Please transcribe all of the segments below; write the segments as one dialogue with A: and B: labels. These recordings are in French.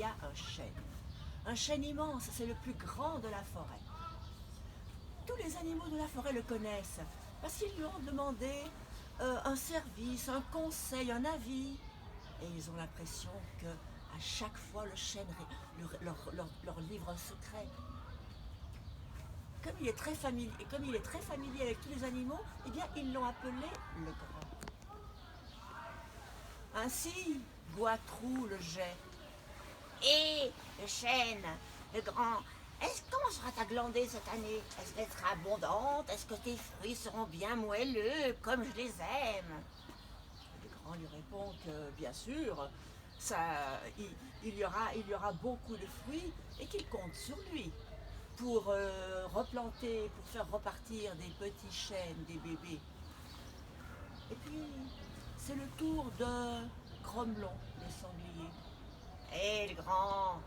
A: a un chêne. Un chêne immense, c'est le plus grand de la forêt. Tous les animaux de la forêt le connaissent, parce qu'ils lui ont demandé un service, un conseil, un avis. Et ils ont l'impression que à chaque fois le chêne leur livre un secret. Comme il est très familier avec tous les animaux, eh bien ils l'ont appelé le grand. Ainsi, Goitrou le jet.
B: Et le chêne, le grand, comment sera ta glandée cette année? Est-ce qu'elle sera abondante? Est-ce que tes fruits seront bien moelleux, comme je les aime?
A: Le grand lui répond que, bien sûr, il y aura beaucoup de fruits et qu'il compte sur lui pour replanter, pour faire repartir des petits chênes, des bébés. Et puis, c'est le tour de Gromelon, le sanglier.
B: Hé, le grand,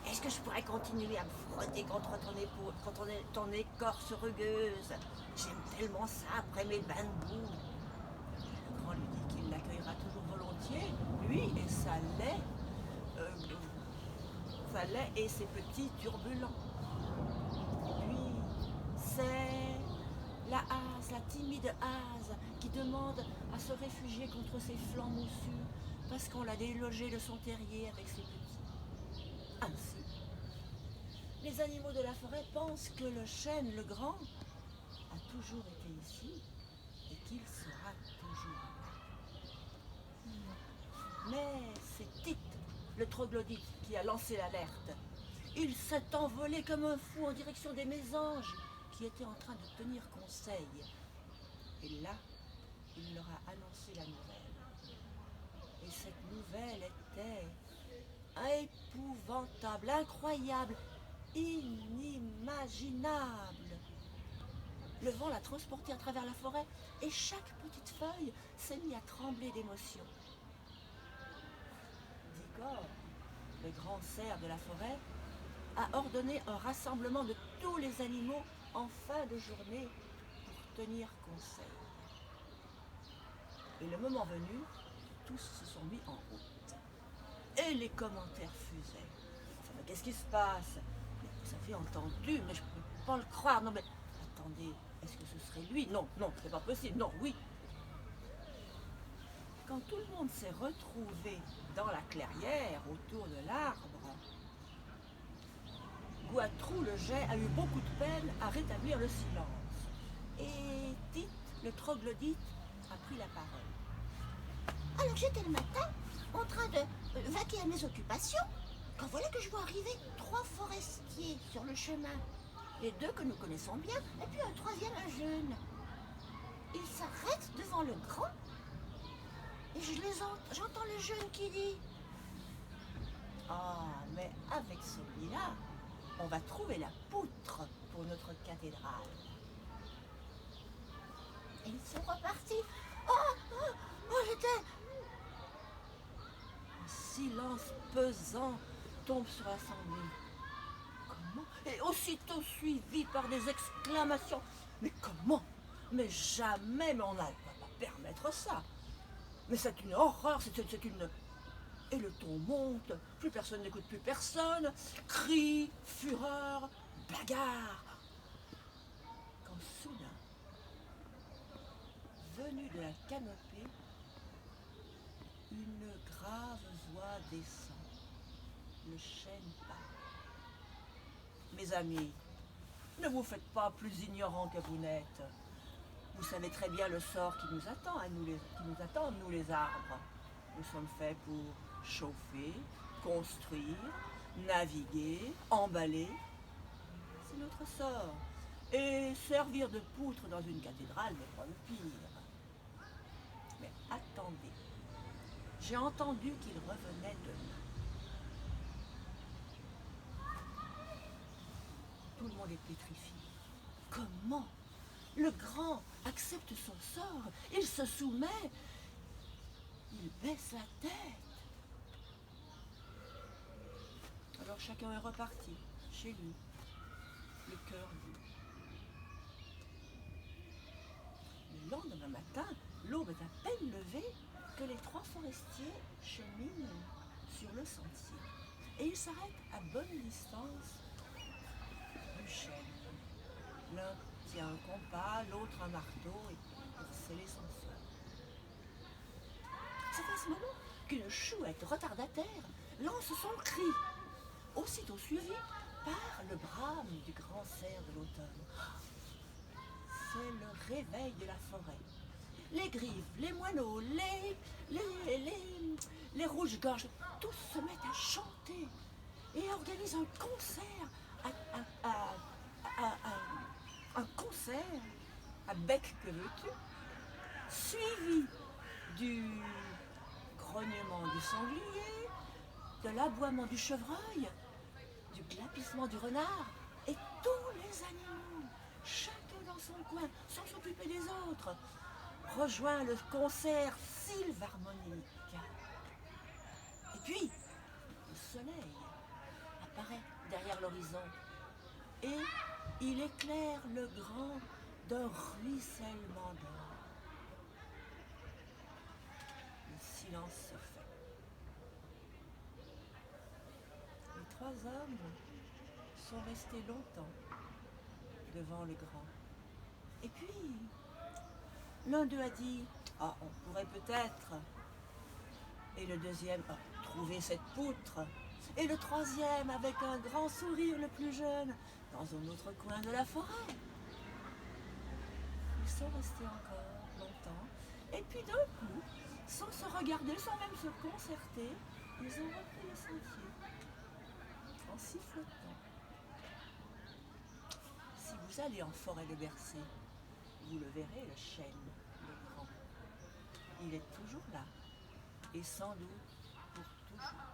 B: est-ce que je pourrais continuer à me frotter contre ton écorce rugueuse? J'aime tellement ça après mes bains de boue.
A: Le grand lui dit qu'il l'accueillera toujours volontiers, lui et sa lait et ses petits turbulents. Et puis, c'est la timide hase, qui demande à se réfugier contre ses flancs moussus parce qu'on l'a délogé de son terrier avec ses petits. Ainsi, les animaux de la forêt pensent que le chêne, le grand, a toujours été ici et qu'il sera toujours là. Mais c'est Tite, le troglodyte, qui a lancé l'alerte. Il s'est envolé comme un fou en direction des mésanges qui étaient en train de tenir conseil. Et là, il leur a annoncé la nouvelle. Et cette nouvelle était épouvantable, incroyable, inimaginable. Le vent l'a transporté à travers la forêt et chaque petite feuille s'est mise à trembler d'émotion. Digor, le grand cerf de la forêt, a ordonné un rassemblement de tous les animaux en fin de journée pour tenir conseil. Et le moment venu, tous se sont mis en route. Et les commentaires fusaient. Enfin, mais qu'est-ce qui se passe? Vous avez entendu, mais je ne peux pas le croire. Non, mais attendez, est-ce que ce serait lui? Non, non, c'est pas possible. Non, oui. Quand tout le monde s'est retrouvé dans la clairière autour de l'arbre, Goitrou le jet a eu beaucoup de peine à rétablir le silence. Et Tite, le troglodyte, a pris la parole.
B: Alors j'étais le matin en train de vaquer à mes occupations, quand voilà que je vois arriver 3 forestiers sur le chemin. Les 2 que nous connaissons bien, et puis un troisième, un jeune. Ils s'arrêtent devant le grand, et j'entends le jeune qui dit:
A: Ah, mais avec celui-là, on va trouver la poutre pour notre cathédrale.
B: Et ils sont repartis. Oh, j'étais...
A: Un silence pesant tombe sur l'assemblée. Comment? Et aussitôt suivi par des exclamations. Mais comment? Mais jamais, mais on ne va pas permettre ça. Mais c'est une horreur, c'est une... Et le ton monte, plus personne n'écoute plus personne, cris, fureur, bagarre. Quand soudain, venu de la canopée, une grave voix descend. Le chêne part. Mes amis, ne vous faites pas plus ignorants que vous n'êtes. Vous savez très bien le sort qui nous attend, nous les arbres. Nous sommes faits pour chauffer, construire, naviguer, emballer. C'est notre sort. Et servir de poutre dans une cathédrale n'est pas le pire. Mais attendez, j'ai entendu qu'il revenait demain. Tout le monde est pétrifié. Comment? Le grand accepte son sort, il se soumet, il baisse la tête. Alors chacun est reparti chez lui, le cœur doux. Le lendemain matin, l'aube est à peine levée que les 3 forestiers cheminent sur le sentier et ils s'arrêtent à bonne distance du chêne. L'un tient un compas, l'autre un marteau et pour sceller son sort. C'est à ce moment qu'une chouette retardataire lance son cri, aussitôt suivi par le brame du grand cerf de l'automne. C'est le réveil de la forêt. Les grives, les moineaux, les rouges-gorges, tous se mettent à chanter et organisent un concert un concert à bec que veux-tu, suivi du grognement du sanglier, de l'aboiement du chevreuil, du glapissement du renard et tous les animaux, chacun dans son coin, sans s'occuper des autres, rejoint le concert sylpharmonique. Et puis, le soleil apparaît derrière l'horizon et il éclaire le grand d'un ruissellement d'or. Le silence se fait. Les trois hommes sont restés longtemps devant le grand. Et puis, l'un d'eux a dit « Ah, on pourrait peut-être ». Et le deuxième « trouver cette poutre ». Et le troisième, avec un grand sourire, le plus jeune, dans un autre coin de la forêt. Ils sont restés encore longtemps, et puis d'un coup, sans se regarder, sans même se concerter, ils ont repris le sentier, en sifflotant. Si vous allez en forêt de Bercé, vous le verrez, le chêne, le grand. Il est toujours là, et sans doute pour toujours.